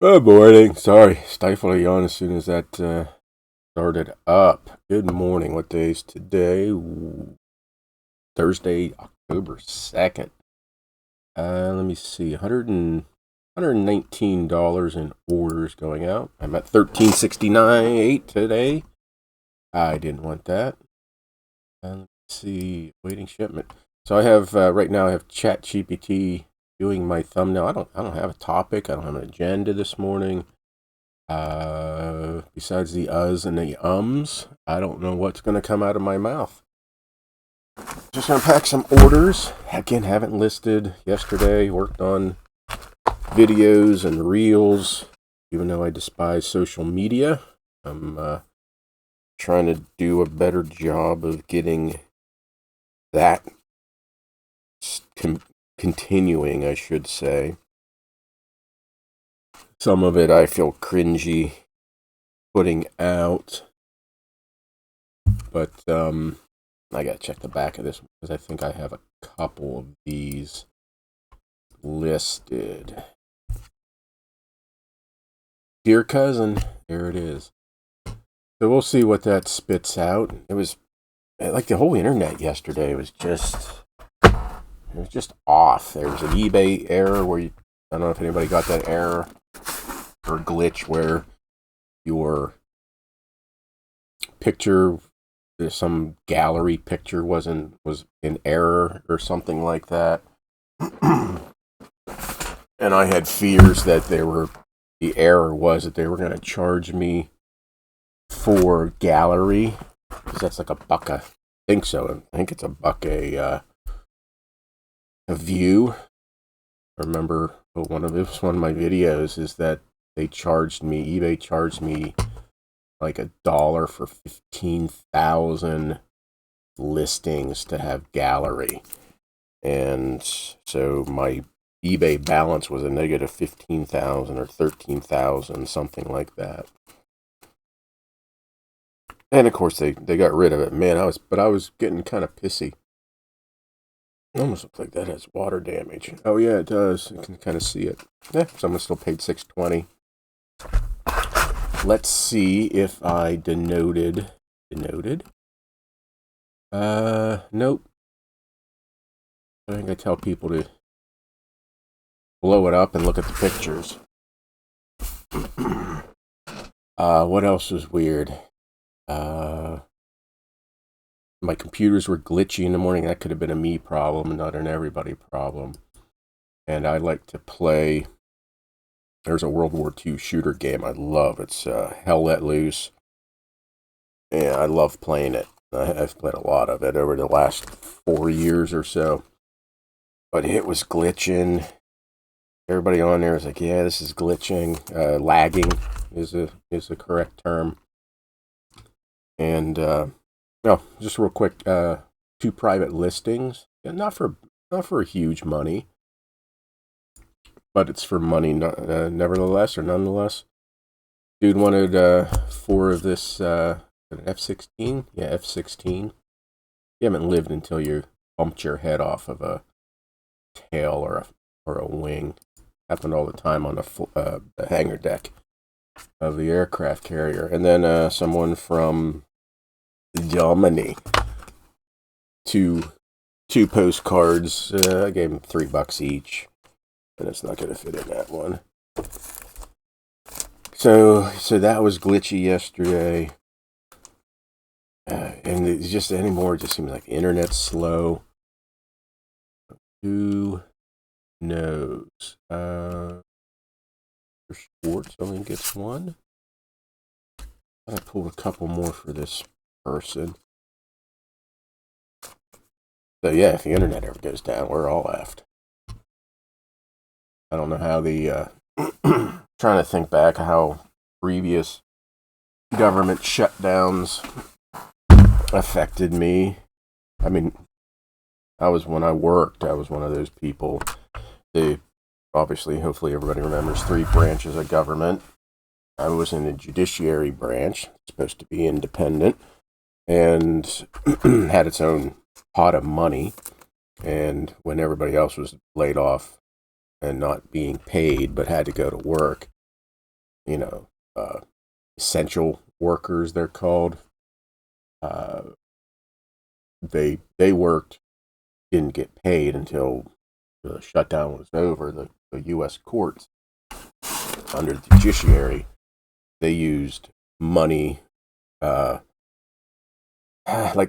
Good morning. Sorry, stifled a yawn as soon as that started up. Good morning. What day is today? Thursday, October 2nd. Let me see. $119 in orders going out. I'm at 1369.8 today. I didn't want that. Let's see. Waiting shipment. So I have right now. I have ChatGPT doing my thumbnail. I don't have a topic. I don't have an agenda this morning. Besides the uhs and the ums, I don't know what's going to come out of my mouth. Just going to pack some orders. Again, haven't listed yesterday. Worked on videos and reels, even though I despise social media. I'm trying to do a better job of getting that continuing, I should say. Some of it I feel cringy putting out, but I gotta check the back of this one because I think I have a couple of these listed. Dear cousin, there it is. So we'll see what that spits out. It was like the whole internet yesterday was just off. There was an eBay error where I don't know if anybody got that error or glitch where your picture, some gallery picture was in error or something like that. And I had fears that the error was that they were going to charge me for gallery, because that's like $1. I think so. I think it's $1 a view. I remember one of my videos is that eBay charged me like $1 for 15,000 listings to have gallery. And so my eBay balance was a negative 15,000 or 13,000, something like that. And of course they got rid of it. Man, I was getting kind of pissy. It almost looks like that has water damage. Oh yeah, it does. You can kind of see it. Yeah, someone still paid $6.20. Let's see if I denoted. Nope. I think I tell people to blow it up and look at the pictures. What else was weird? My computers were glitchy in the morning. That could have been a me problem, not an everybody problem. And I like to play. There's a World War II shooter game I love. It's Hell Let Loose. And I love playing it. I've played a lot of it over the last 4 years or so. But it was glitching. Everybody on there was like, yeah, this is glitching. Lagging is a correct term. And just real quick, 2 private listings. Yeah, not for huge money, but it's for money nevertheless or nonetheless. Dude wanted 4 of this F-16. Yeah, F-16. You haven't lived until you bumped your head off of a tail or a wing. Happened all the time on the hangar deck of the aircraft carrier. And then someone from Germany, two postcards. I gave them $3 each, and it's not going to fit in that one. So that was glitchy yesterday, and it's just anymore. It just seems like the internet's slow. Who knows? Schwartz only gets 1. I pulled a couple more for this person. So yeah, if the internet ever goes down, we're all left. I don't know how trying to think back how previous government shutdowns affected me. I mean, when I worked, I was one of those people. Hopefully everybody remembers 3 branches of government. I was in the judiciary branch, supposed to be independent, and had its own pot of money. And when everybody else was laid off and not being paid but had to go to work, you know, essential workers, they're called. Uh, they worked, didn't get paid until the shutdown was over. The U.S. courts, under the judiciary, they used money, like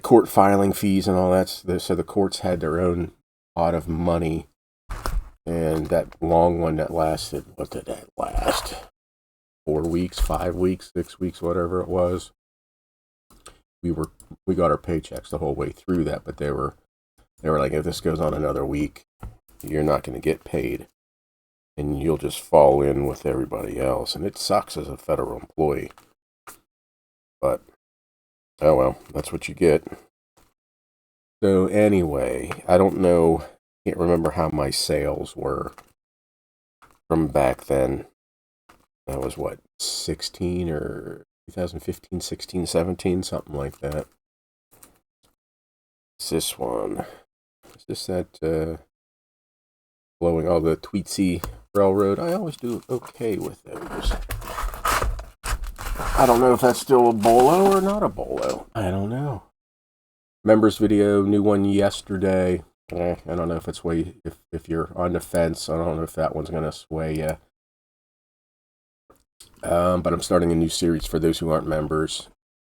court filing fees and all that. So the courts had their own pot of money, and that long one that lasted, what did that last? 4 weeks, 5 weeks, 6 weeks, whatever it was. We got our paychecks the whole way through that, but they were like, if this goes on another week, you're not going to get paid, and you'll just fall in with everybody else, and it sucks as a federal employee. But oh well, that's what you get. So anyway, I don't know, can't remember how my sales were from back then. That was what, 16 or 2015, 16, 17, something like that. It's this one. Is this that blowing all the Tweetsy Railroad? I always do okay with those. I don't know if that's still a bolo or not a bolo. I don't know. Members video, new one yesterday. I don't know if it's if you're on the fence. I don't know if that one's gonna sway you. But I'm starting a new series for those who aren't members,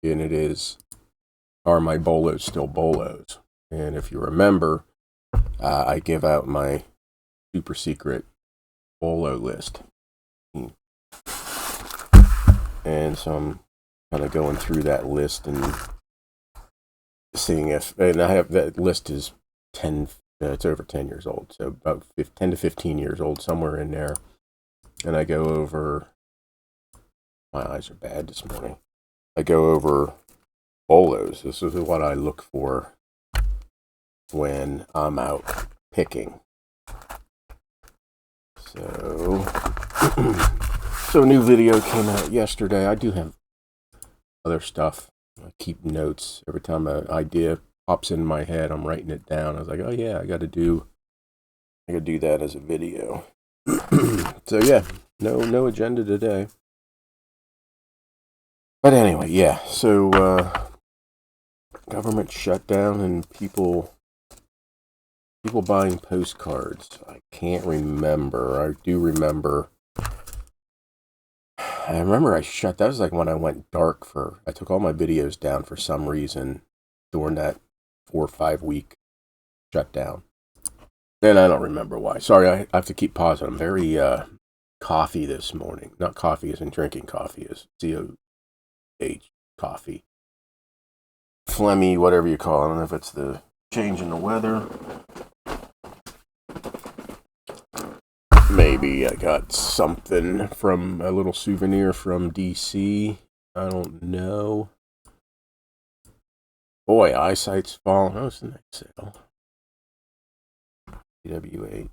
and it is, are my bolos still bolos? And if you remember, I give out my super secret bolo list. And so I'm kind of going through that list and seeing and I have, that list is 10, it's over 10 years old, so about 10 to 15 years old, somewhere in there. And I go over, my eyes are bad this morning. I go over bolos. This is what I look for when I'm out picking. So, so a new video came out yesterday. I do have other stuff. I keep notes. Every time an idea pops in my head, I'm writing it down. I was like, oh yeah, I gotta do that as a video. So yeah, no agenda today. But anyway, yeah, so government shutdown and people buying postcards. I can't remember. I do remember. I remember that was like when I went dark I took all my videos down for some reason during that 4 or 5 week shutdown. Then I don't remember why. Sorry, I have to keep pausing. I'm very coffee this morning. Not coffee as in drinking coffee, as COH coffee. Phlegmy, whatever you call it. I don't know if it's the change in the weather. Maybe I got something from a little souvenir from DC. I don't know. Boy, eyesight's falling. Oh, it's a nice sale. CW8.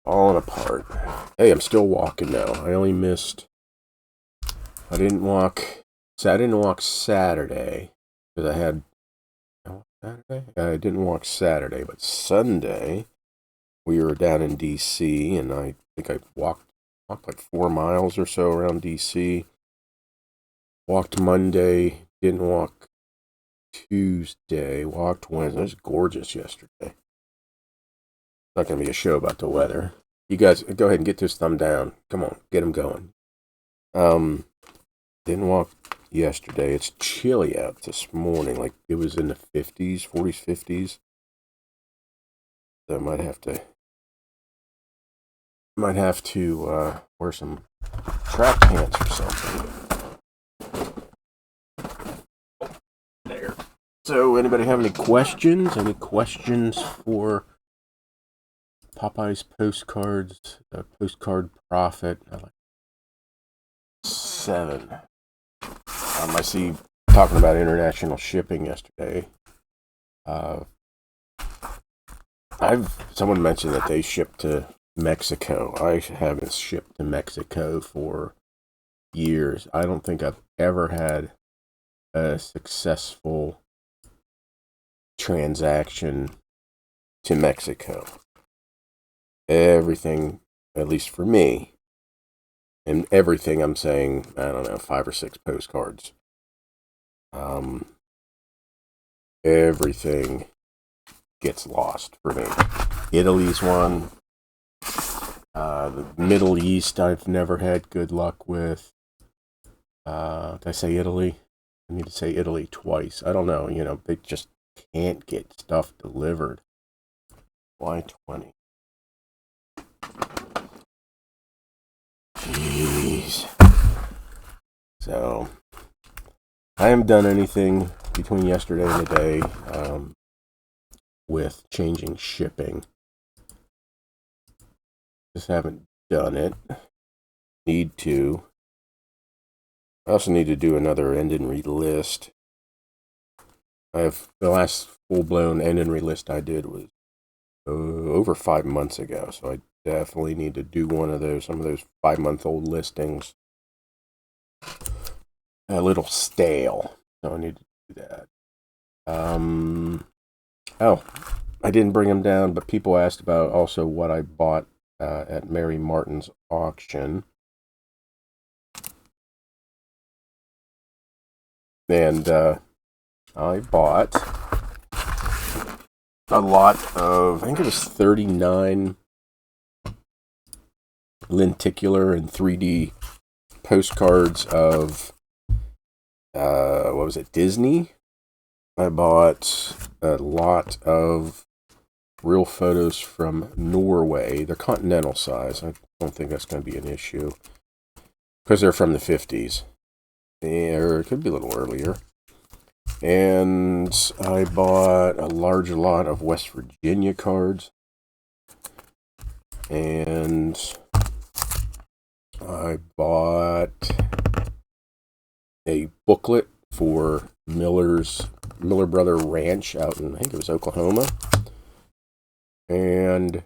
Falling apart. Hey, I'm still walking now. I didn't walk Saturday because I had Saturday. I didn't walk Saturday, but Sunday we were down in DC, and I think I walked like 4 miles or so around DC. Walked Monday, didn't walk Tuesday, walked Wednesday. It was gorgeous yesterday. Not going to be a show about the weather. You guys, go ahead and get this thumb down. Come on, get them going. Didn't walk yesterday. It's chilly out this morning. Like, it was in the 50s, 40s, 50s. So I might have to wear some track pants or something. There. So, anybody have any questions? Any questions for Popeye's Postcards, the Postcard Profit? I like 7. I see talking about international shipping yesterday. Someone mentioned that they ship to Mexico. I haven't shipped to Mexico for years. I don't think I've ever had a successful transaction to Mexico. Everything, at least for me, And everything I'm saying, I don't know, 5 or 6 postcards. Everything gets lost for me. Italy's one. The Middle East I've never had good luck with. Did I say Italy? I need to say Italy twice. I don't know. They just can't get stuff delivered. Why 20? Jeez. So, I haven't done anything between yesterday and today with changing shipping. Just haven't done it. Need to. I also need to do another end and relist. The last full-blown end and relist I did was over 5 months ago, so I definitely need to do some of those 5-month-old listings. A little stale, so I need to do that. Oh, I didn't bring them down, but people asked about also what I bought at Mary Martin's auction. And I bought a lot of, I think it was 39 lenticular and 3D postcards of, Disney. I bought a lot of real photos from Norway. They're continental size. I don't think that's going to be an issue because they're from the 50s. Or it could be a little earlier. And I bought a large lot of West Virginia cards. And I bought a booklet for Miller Brother Ranch out in, I think it was Oklahoma. And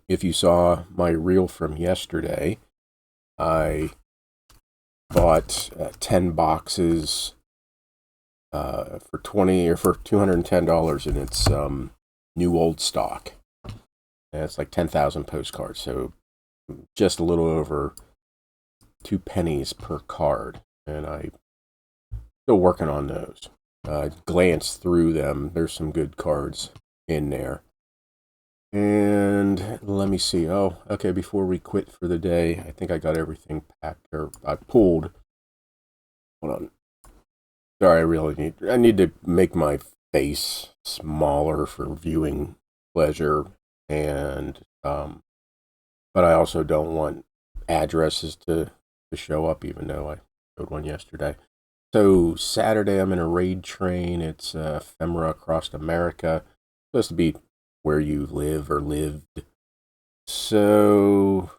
if you saw my reel from yesterday, I bought 10 boxes for $210 in its new old stock. And it's like 10,000 postcards, so just a little over 2 pennies per card. And I'm still working on those. Glanced through them. There's some good cards in there. And let me see. Oh, okay, before we quit for the day, I think I got everything packed, or I pulled. Hold on. Sorry, I need to make my face smaller for viewing pleasure, and but I also don't want addresses to show up, even though I showed one yesterday. So Saturday I'm in a raid train. It's Ephemera Across America. It's supposed to be where you live or lived. So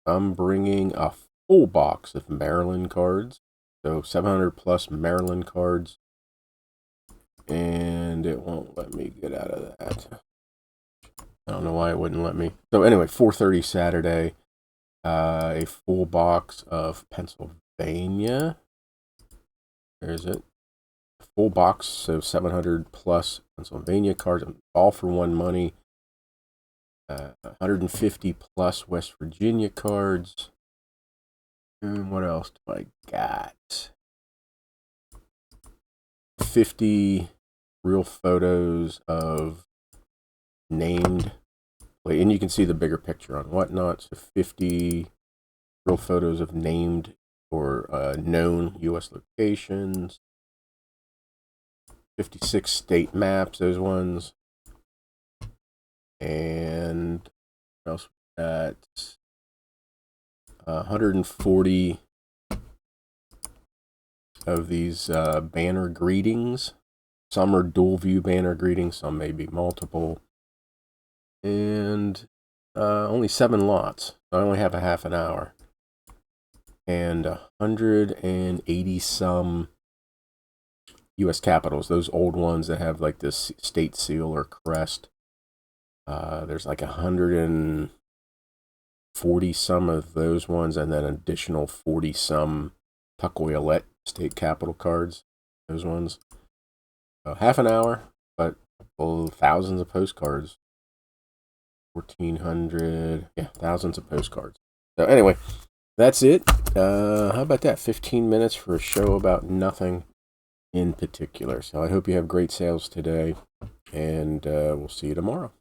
I'm bringing a full box of Maryland cards. So 700 plus Maryland cards. And it won't let me get out of that. I don't know why it wouldn't let me. So anyway, 4:30 Saturday. A full box of Pennsylvania. There's it. A full box, so 700 plus Pennsylvania cards, all for one money. 150 plus West Virginia cards. And what else do I got? 50 real photos of named, and you can see the bigger picture on Whatnot. So 50 real photos of named or known U.S. locations. 56 state maps, those ones. And what else we got? 140 of these banner greetings. Some are dual view banner greetings, some may be multiple. And only 7 lots. I only have a half an hour. And 180 some U.S. capitals, those old ones that have like this state seal or crest. There's like 140 some of those ones, and then additional 40 some Tukwila state capital cards. Those ones. So half an hour, but thousands of postcards. 1,400, yeah, thousands of postcards. So anyway, that's it. How about that? 15 minutes for a show about nothing in particular. So I hope you have great sales today, and we'll see you tomorrow.